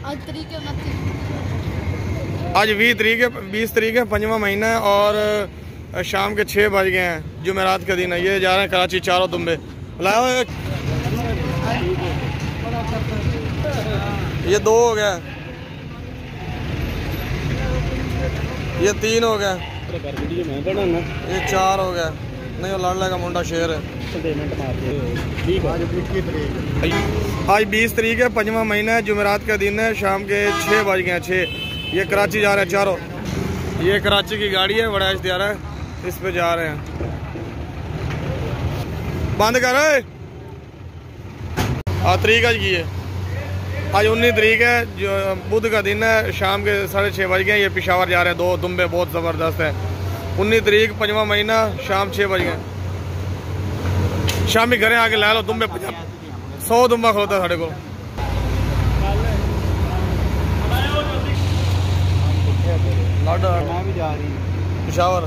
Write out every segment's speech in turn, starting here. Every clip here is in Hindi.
आज 20 तारीख है 5वां महीना है और शाम के 6 बज गए हैं। जुमेरात का दिन है। ये जा रहे हैं कराची चारों दुम्बे। ये 2 हो गया, ये 3 हो गया, ये 4 हो गया। नहीं वो लड़ का मुंडा शेर है। आज 20 तारीख है 5वां महीना है। जुमेरात का दिन है। शाम के 6 बज गए हैं 6। ये कराची जा रहे हैं चारों। ये कराची की गाड़ी है, बड़ा इश्तिहार है, इस पे जा रहे हैं। बंद कर तारीख आज की है। आज 19 तारीख है, जो बुध का दिन है। शाम के 6:30 बज गए। ये पेशावर जा रहे हैं 2 दुम्बे, बहुत ज़बरदस्त है। 19 तारीख 5वां महीना, शाम 6 बज गए। शामी घरे आके ला लो दुम्बे। 100 दुम्बा खलोता साढ़े को। पेशावर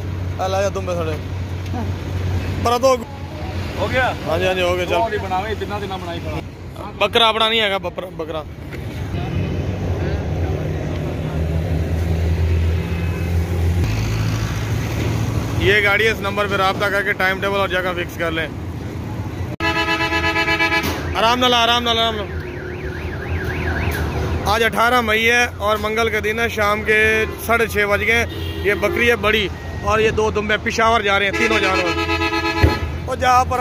ला जा दुम्बे साढ़े पर तो हो गया। हाँ जी हो गया। चल बकरा अपना नहीं है बकरा। ये गाड़ी है, इस नंबर पे रब्ता करके टाइम टेबल और जगह फिक्स कर लें। आराम नाल। आज 18 मई है और मंगल का दिन है। शाम के 6:30 बज गए। ये बकरी है बड़ी और ये 2 दुम्बे पेशावर जा रहे हैं, तीनों जानवर। और जा पर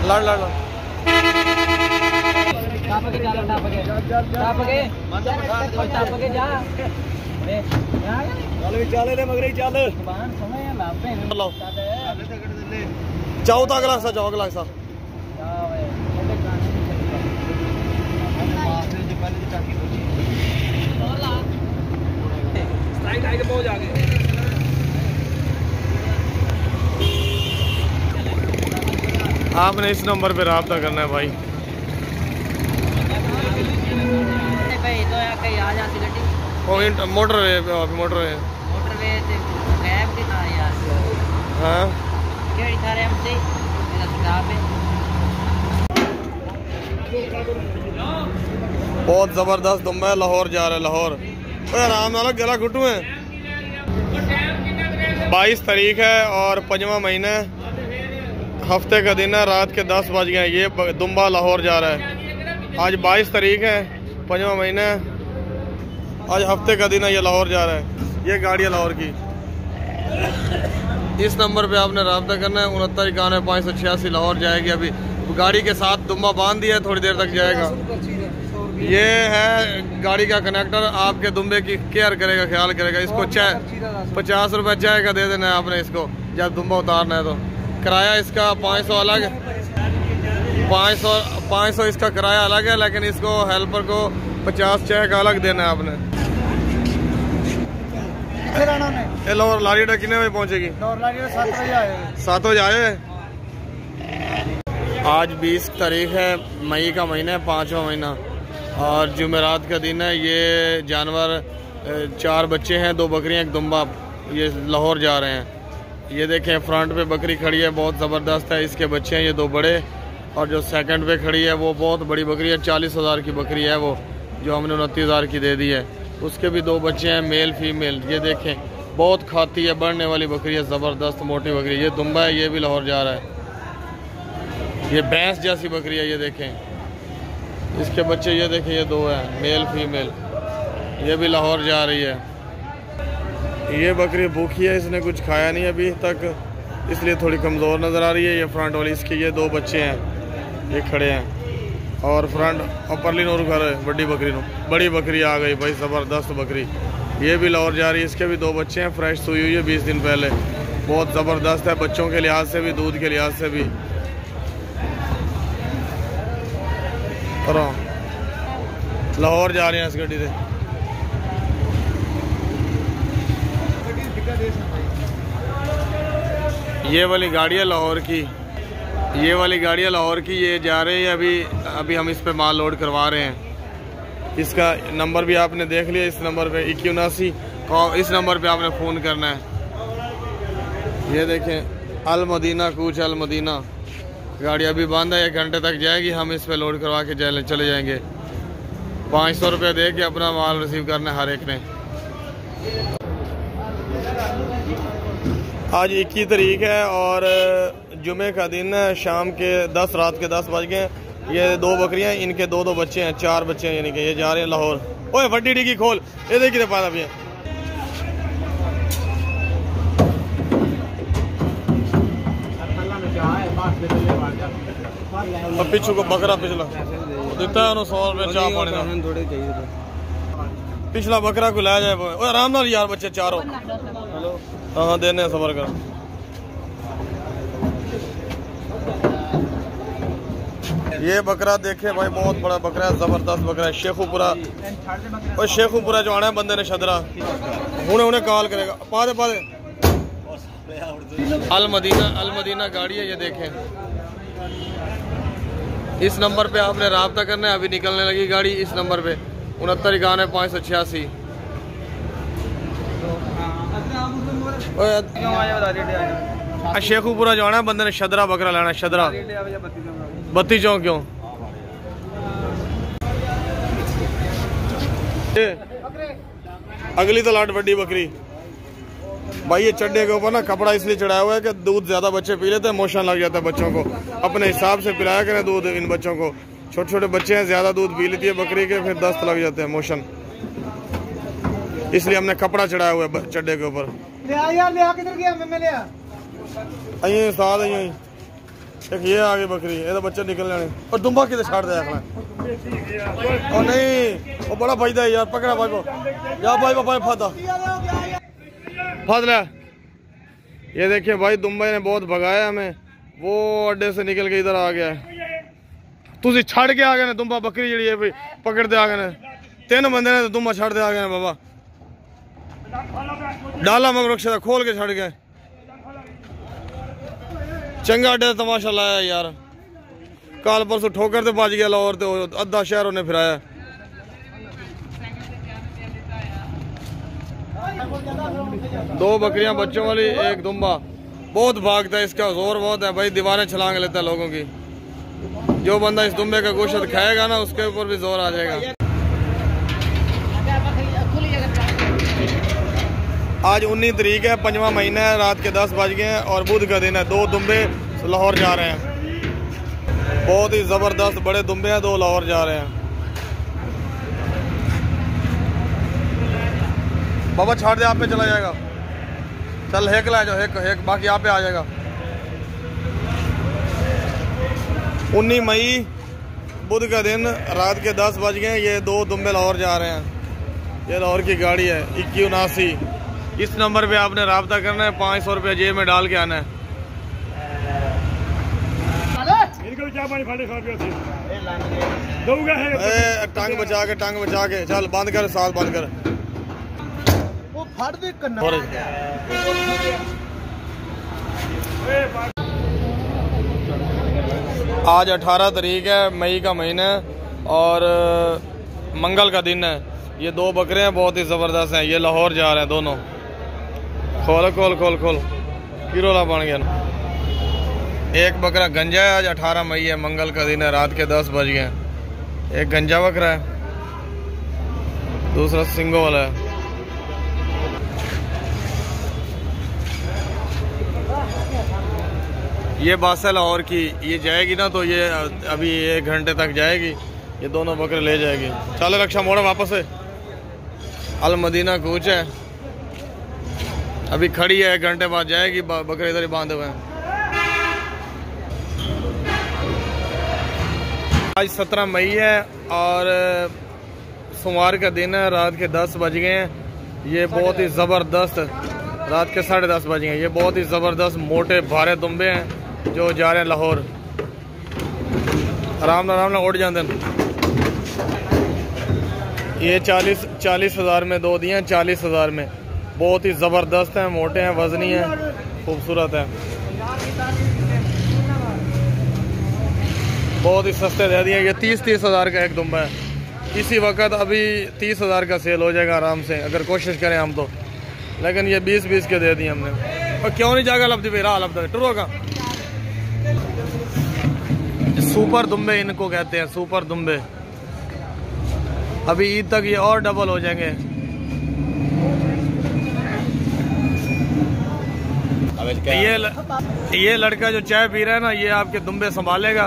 लड़ जाओ तो अगला हिस्सा, जाओ अगला हिस्सा। आपने इस नंबर पे रब्ता करना है भाई। मोटरवे हाँ बहुत जबरदस्त दुम्बा है। लाहौर जा रहा है, लाहौर। आराम नाल गला घुटू है। 22 तारीख है और 5वां महीना है। हफ्ते का दिन है। रात के 10 बज गए। ये दुम्बा लाहौर जा रहा है। आज 22 तारीख है 5वां महीना है। आज हफ्ते का दिन है। ये लाहौर जा रहा है। ये गाड़ी है लाहौर की। इस नंबर पे आपने रब्ता करना है। 6991 लाहौर जाएगी। अभी गाड़ी के साथ दुम्बा बांध दिया है, थोड़ी देर तक जाएगा। ये है गाड़ी का कनेक्टर, आपके दुम्बे की केयर करेगा, ख्याल करेगा। इसको चाय 50 रुपये चाय का दे देना है आपने इसको, जब दुम्बा उतारना है तो। किराया इसका 500 अलग, 500 इसका किराया अलग है, लेकिन इसको हेल्पर को 50 चाय का अलग देना है आपने। लाहौर लारी कितने बजे पहुंचेगी? 7 बजे आए। आज 20 तारीख है, मई का महीना है, 5वां महीना और जुमेरात का दिन है। ये जानवर 4 बच्चे हैं, 2 बकरियां, 1 दुम्बा, ये लाहौर जा रहे हैं। ये देखें फ्रंट पे बकरी खड़ी है, बहुत ज़बरदस्त है। इसके बच्चे हैं ये 2 बड़े, और जो सेकंड पे खड़ी है वो बहुत बड़ी बकरी है, 40,000 की बकरी है वो, जो हमने 29,000 की दे दी है। उसके भी 2 बच्चे हैं, मेल फीमेल। ये देखें बहुत खाती है, बढ़ने वाली बकरी है, ज़बरदस्त मोटी बकरी। ये दुम्बा है, ये भी लाहौर जा रहा है। ये भैंस जैसी बकरी है, ये देखें। इसके बच्चे ये देखें, ये 2 हैं, मेल फीमेल। ये भी लाहौर जा रही है। ये बकरी भूखी है, इसने कुछ खाया नहीं अभी तक, इसलिए थोड़ी कमज़ोर नज़र आ रही है। ये फ्रंट वाली, इसके ये 2 बच्चे हैं, ये खड़े हैं। और फ्रंट अपरली नूर घर है, बड़ी बकरी आ गई भाई, ज़बरदस्त बकरी। ये भी लाहौर जा रही है। इसके भी 2 बच्चे हैं, फ्रेश सुई हुई है 20 दिन पहले, बहुत ज़बरदस्त है बच्चों के लिहाज से भी, दूध के लिहाज से भी। लाहौर जा रहे हैं इस गड्डी से। ये वाली गाड़ी है लाहौर की, ये वाली गाड़ी है लाहौर की। ये जा रहे हैं अभी हम इस पे माल लोड करवा रहे हैं। इसका नंबर भी आपने देख लिया, इस नंबर पे 8179, इस नंबर पे आपने फ़ोन करना है। ये देखें अल मदीना कूच अल मदीना, गाड़ी अभी बंद है, 1 घंटे तक जाएगी। हम इस पे लोड करवा के चले जाएंगे। 500 रुपये दे के अपना माल रिसीव करना है हर एक ने। आज 21 तारीख है और जुमे का दिन है। शाम के 10 रात के 10 बज गए। ये 2 बकरियां, इनके 2 बच्चे हैं, 4 बच्चे हैं, यानी कि ये जा रहे हैं लाहौर। ओए वड्डी डिगी खोल, ये देखिए पाता भी है। पिछू को बकरा पिछला दिता है 100 रुपये चाह पानी का। पिछला बकरा को लै जाए। ओए आराम नाल यार बच्चे चारों। हाँ देने सबर कर। ये बकरा देखे भाई, बहुत बड़ा बकरा है, जबरदस्त बकरा है। शेखुपुरा, और शेखुपुरा जो आना है बंदे ने शदरा उन्हें कॉल करेगा। पादे पादे अल मदीना गाड़ी है, ये देखें। इस नंबर पे आपने राब्ता करना है। अभी निकलने लगी गाड़ी इस नंबर पे 69 586। शेखुपुरा जो आना है बंदे ने शदरा बकरा लेना है। शदरा 32 चौक क्यों। अगली तो लाट बड़ी बकरी भाई। ये चड्डे के ऊपर ना कपड़ा इसलिए चढ़ाया हुआ है कि दूध ज्यादा बच्चे पी लेते हैं, मोशन लग जाता है बच्चों को। अपने हिसाब से पिलाया करें दूध इन बच्चों को। छोटे छोटे बच्चे हैं, ज्यादा दूध पी लेती है बकरी के, फिर दस्त लग जाते हैं, मोशन। इसलिए हमने कपड़ा चढ़ाया हुआ है चड्डे के ऊपर। साथ एक ये आगे बकरी, ये तो बच्चे निकल जाने। और दुम्बा किधर छाड़ दिया और नहीं, वो बड़ा फायदा है यार। पकड़ा भाई को या भाई भाई फादा फादला। ये देखिए भाई, दुम्बे ने बहुत भगाया हमें। वो अड्डे से निकल के इधर आ गया है। तुझे छड़ के आ गए ना दुम्बा बकरी जी है पकड़ दे आ गए। 3 बंदे ने दुम्बा छड़ दे आ गए बाबा। डाला मगर रक्षा खोल के छड़ गए। चंगा अड्डे तमाशा लाया यार। काल परसों ठोकर ते बच गया लाहौर, तो अद्धा शहर उन्हें फिराया। दो बकरियां बच्चों वाली, एक दुम्बा। बहुत भागता है, इसका जोर बहुत है भाई। दीवारें छलांग लेता है लोगों की। जो बंदा इस दुम्बे का गोश्त खाएगा ना, उसके ऊपर भी जोर आ जाएगा। आज 19 तारीख है, 5वां महीना है, रात के 10 बज गए हैं और बुध का दिन है। 2 दुम्बे लाहौर जा रहे हैं। बहुत ही जबरदस्त बड़े दुम्बे हैं, 2 लाहौर जा रहे हैं। बाबा छाड़ दे, आप पे चला जाएगा। चल हेक ला जाओ, हेक बाकी आप पे आ जाएगा। 19 मई बुध का दिन, रात के 10 बज गए। ये 2 दुम्बे लाहौर जा रहे हैं। ये लाहौर की गाड़ी है 2179। इस नंबर पे आपने राब्ता करना है। 500 रुपये जेब में डाल के आना है। टांग बचा के चल बंद कर, साथ बंद कर। आज 18 तारीख है, मई का महीना है और मंगल का दिन है। ये 2 बकरे हैं, बहुत ही ज़बरदस्त हैं। ये लाहौर जा रहे हैं दोनों। खोल खोल खोल खोल किरोला बन गया ना। एक बकरा गंजा है। आज 18 मई है, मंगल का दिन है, रात के 10 बज गए। एक गंजा बकरा है, दूसरा सिंगो वाला है। ये बस है लाहौर की, ये जाएगी ना तो ये अभी 1 घंटे तक जाएगी। ये दोनों बकरे ले जाएगी। चलो रक्षा मोड़ा वापस है। अल मदीना कूच है, अभी खड़ी है, 1 घंटे बाद जाएगी। बकरे इधर ही बांधे हुए हैं। आज 17 मई है और सोमवार का दिन है, रात के 10 बज गए हैं। ये बहुत ही ज़बरदस्त, रात के 10:30 बज गए। ये बहुत ही ज़बरदस्त मोटे भारे दुम्बे हैं जो जा रहे हैं लाहौर। आराम ना उड़ जाते हैं। ये 40 हज़ार में 2 दिए हैं, 40 हज़ार में। बहुत ही ज़बरदस्त हैं, मोटे हैं, वजनी हैं, खूबसूरत हैं। बहुत ही सस्ते दे दिए। ये 30 हज़ार का एक दुम्बा है। इसी वक्त अभी 30 हज़ार का सेल हो जाएगा आराम से, अगर कोशिश करें हम तो। लेकिन ये 20 के दे दिए हमने। और क्यों नहीं जाएगा लपदी पे रहा लपदा टुरो का। सुपर दुम्बे इनको कहते हैं, सुपर दुम्बे। अभी ईद तक ये और डबल हो जाएंगे। ये लड़का जो चाय पी रहा है ना, ये आपके दुम्बे संभालेगा।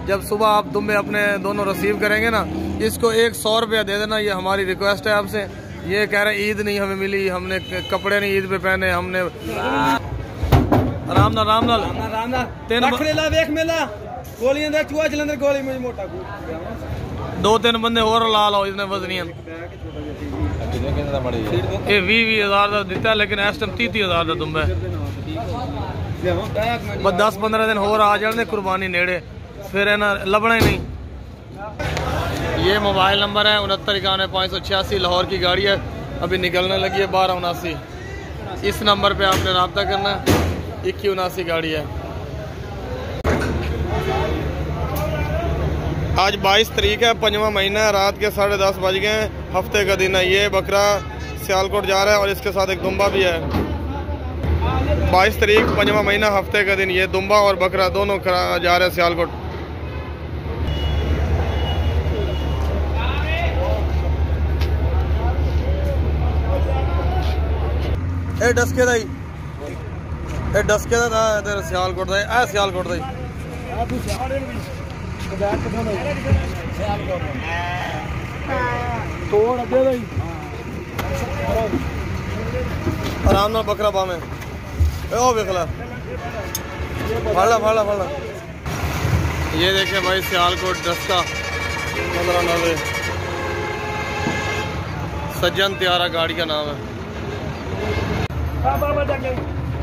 जब सुबह आप दुम्बे अपने दोनों रिसीव करेंगे ना, इसको 100 रुपया दे देना। ये हमारी रिक्वेस्ट है आपसे। ये कह रहे ईद नहीं हमें मिली, हमने कपड़े नहीं ईद पे पहने, हमने आराम नाल 2-3 बंदे और ला लो, इसने वजनिया ये 20,000 का दिता, लेकिन इस टाइम 30,000 का दुम्बा है। बस 10-15 दिन और आ जाने कुर्बानी नेड़े, फिर है ना लभना ही नहीं। ये मोबाइल नंबर है 6991-586, लाहौर की गाड़ी है, अभी निकलने लगी है 1279। इस नंबर पे आपने रब्ता करना है। 2179 गाड़ी है। आज 22 तारीख है, 5वां महीना है, रात के 10:30 बज गए हैं, हफ्ते का दिन है। ये बकरा सियालकोट जा रहा है और इसके साथ एक दुम्बा भी है। 22 तारीख 5वां महीना, हफ्ते का दिन, ये दुम्बा और बकरा दोनों जा रहे हैं सियालकोट। ए डसके दा तेरे सियालकोट दा ए सियालकोट दा आराम नाल बकरा पावे ओ वेखला फाड़ा। ये देखे भाई सियालकोट डस्का 1590 सज्जन त्यारा गाड़ी का नाम है।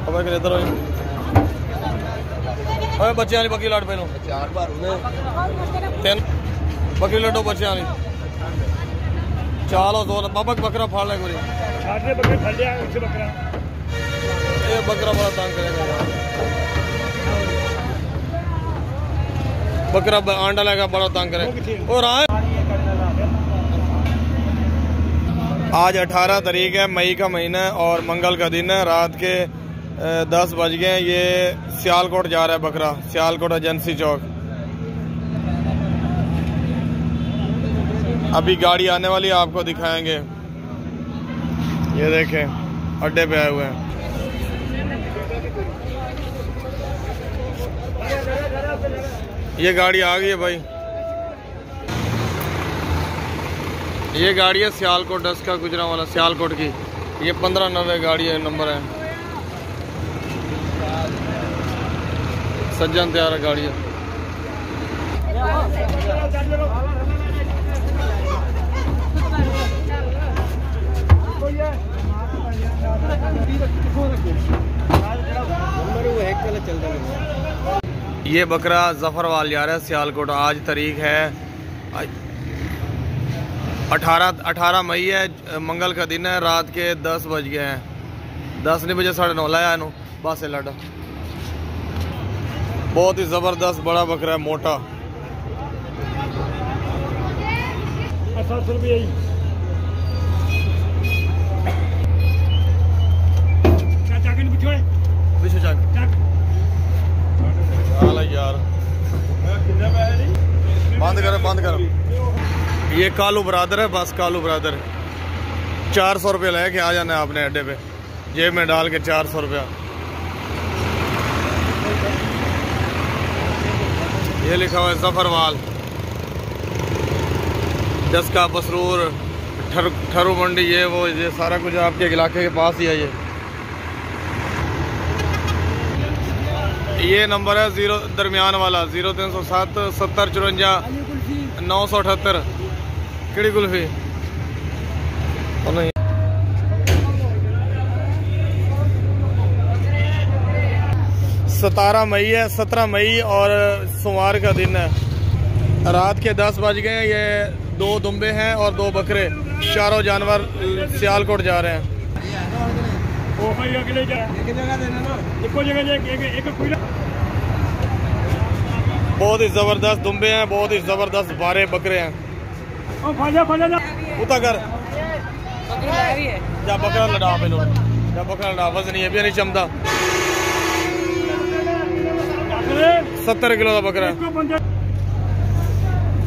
इधर बच्चे वाली बकरी लाट पहनो 3 बकरी लड्डो बच्चे वाली चालो 2 बाबा बकरा फाड़ ले गोरी। ये बकरा बड़ा तंग करेगा, बकरा आंडा लेगा बड़ा तंग करेगा। और आज 18 तारीख है, मई का महीना है और मंगल का दिन है। रात के 10 बज गए। ये सियालकोट जा रहा है बकरा, सियालकोट एजेंसी चौक। अभी गाड़ी आने वाली है, आपको दिखाएंगे। ये देखें अड्डे पे आए हुए हैं। ये गाड़ी आ गई है भाई। ये गाड़ी है सियालकोट डस्का गुजरांवाला सियालकोट की। ये 1590 गाड़ी है, नंबर है। सज्जन त्यारा गाड़ी है। ये बकरा जफरवाल जा रहा है सियालकोट। आज तारीख है 18 मई है, मंगल का दिन है। रात के 10 बज गए हैं, 10 नहीं बजे 9:30 लाया इनू बस से लाडा। बहुत ही जबरदस्त बड़ा बकरा है, मोटा। 700 रुपये यार। बंद कर। ये कालू ब्रादर है, बस कालू ब्रादर। 400 रुपये लेके आ जाना है आपने अड्डे पे, जेब में डाल के 400 रुपया। ये लिखा हुआ है जफरवाल डस्का बसरूर ठरू मंडी। ये सारा कुछ आपके इलाके के पास ही है। ये नंबर है 0 दरमियान वाला 0307 70 54 978। केड़ी कुल्फी 17 मई है, 17 मई और सोमवार का दिन है। रात के 10 बज गए। ये 2 दुम्बे हैं और 2 बकरे, चारों जानवर सियालकोट जा रहे हैं। बहुत ही जबरदस्त दुम्बे हैं, बहुत ही जबरदस्त बारे बकरे हैं। उता कर जा बकरा लड़ा पहलो, जा बकरा लड़ा। वजन ये भी नहीं चमदा। 70 किलो का बकरा है।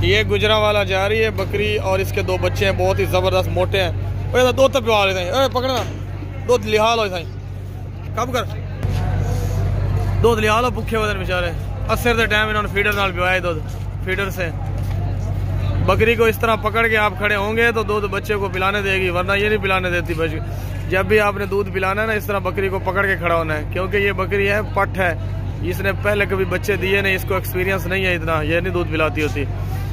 ये गुजरांवाला जा रही है बकरी और इसके 2 बच्चे हैं, बहुत ही ज़बरदस्त मोटे हैं। ओए दूध तो पिवा लेते हैं, पकड़ना दूध लिहा लो साईं, कब कर दूध लिहा लो, भुखे हुए बेचारे। असर के टाइम इन्होंने फीडर नाल पिवाया दूध, फीडर से। बकरी को इस तरह पकड़ के आप खड़े होंगे तो दूध बच्चे को पिलाने देगी, वरना ये नहीं पिलाने देती। जब भी आपने दूध पिलाना है ना, इस तरह बकरी को पकड़ के खड़ा होना है, क्योंकि ये बकरी है पट है, इसने पहले कभी बच्चे दिए नहीं, इसको एक्सपीरियंस नहीं है इतना, ये नहीं दूध पिलाती होती।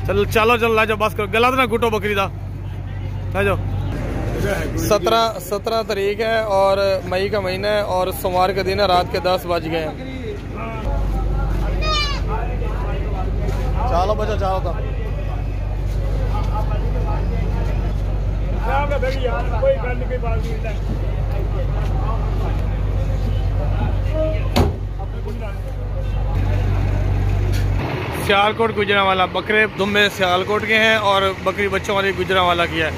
चलो चलो चलो लाजो, बस करो, गला ना घुटो बकरी दा। लाजो 17 तारीख है और मई का महीना है और सोमवार के दिन है, रात के 10 बज गए हैं। चलो बच्चा चलो था सियालकोट गुजरांवाला, बकरे दुम्बे सियालकोट के हैं और बकरी बच्चों वाली गुजरांवाला की है।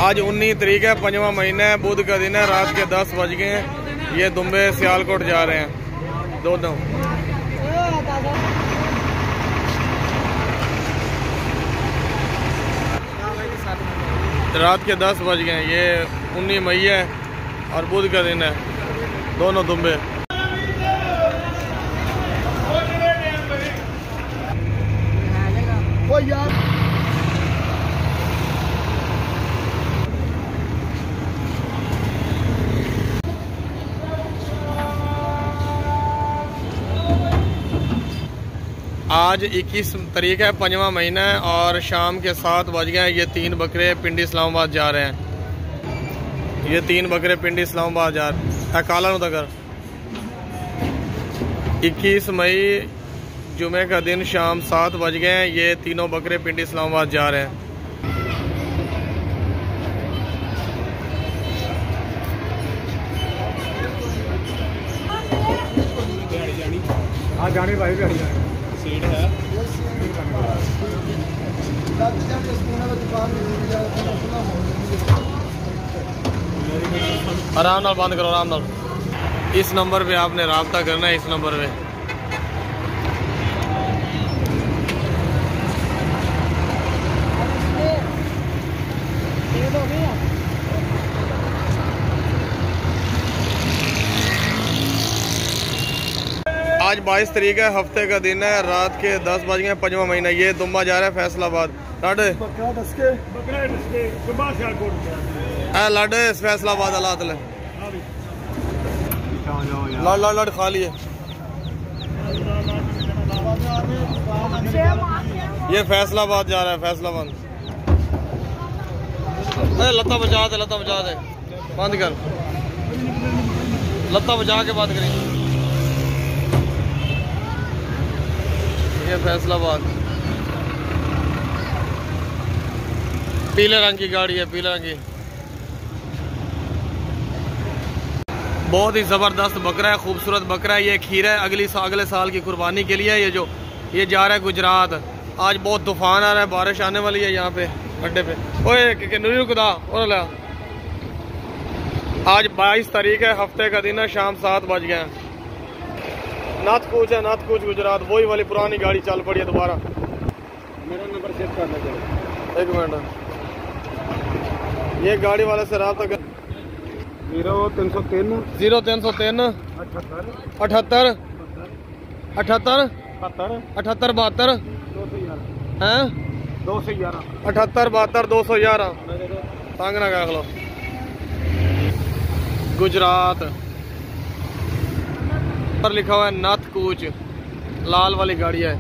आज 19 तारीख है, 5वां महीना है, बुध का दिन है, रात के 10 बज गए हैं। ये दुम्बे सियालकोट जा रहे हैं दोनों। रात के 10 बज गए हैं, ये 19 मई है और बुध का दिन है, दोनों दुम्बे। आज 21 तारीख है, 5वां महीना है और शाम के 7 बज गए हैं। ये 3 बकरे पिंडी इस्लामाबाद जा रहे हैं, ये 3 बकरे पिंडी इस्लामाबाद जा रहे हैं। काला नगर 21 मई जुमे का दिन शाम 7 बज गए हैं। ये तीनों बकरे पिंडी इस्लामाबाद जा रहे हैं। जाने भाई सीट है आराम नाल बंद करो, आराम नाल। इस नंबर पे आपने राब्ता करना है, इस नंबर पे। आज 22 तारीख है, हफ्ते का दिन है, रात के 10 बज गए, 5वां महीना। ये दुम्बा जा रहा है फैसलाबाद। लाडे लाडे फैसलाबाद हालात ले लड़ लड़ लड़ खा लिए। ये फैसलाबाद जा रहा है, फैसलाबाद। लत्ता बचा दे, लत्ता बचा दे, बंद कर, लत्ता बचा के बंद करें। ये फैसलाबाद पीले रंग की गाड़ी है, पीले रंग की। बहुत ही ज़बरदस्त बकरा है, खूबसूरत बकरा है। ये खीरा है, अगले साल की कुर्बानी के लिए। ये जा रहा है गुजरात। आज बहुत तूफान आ रहा है, बारिश आने वाली है यहाँ पे अड्डे पे। ओए नूरी खुदा और आज 22 तारीख है, हफ्ते का दिन है, शाम 7 बज गए हैं। नाथकूच है, नाथकूच गुजरात, वही वाली पुरानी गाड़ी चल पड़ी है दोबारा। मेरा नंबर सेव करना चाहिए, 1 मिनट। ये गाड़ी वाले से रब्ता कर 0303 0303 78 78 78 72 हैं 211 78 72 211 तंग ना कर लो। गुजरात पर लिखा हुआ है नाथकूच, लाल वाली गाड़ी है।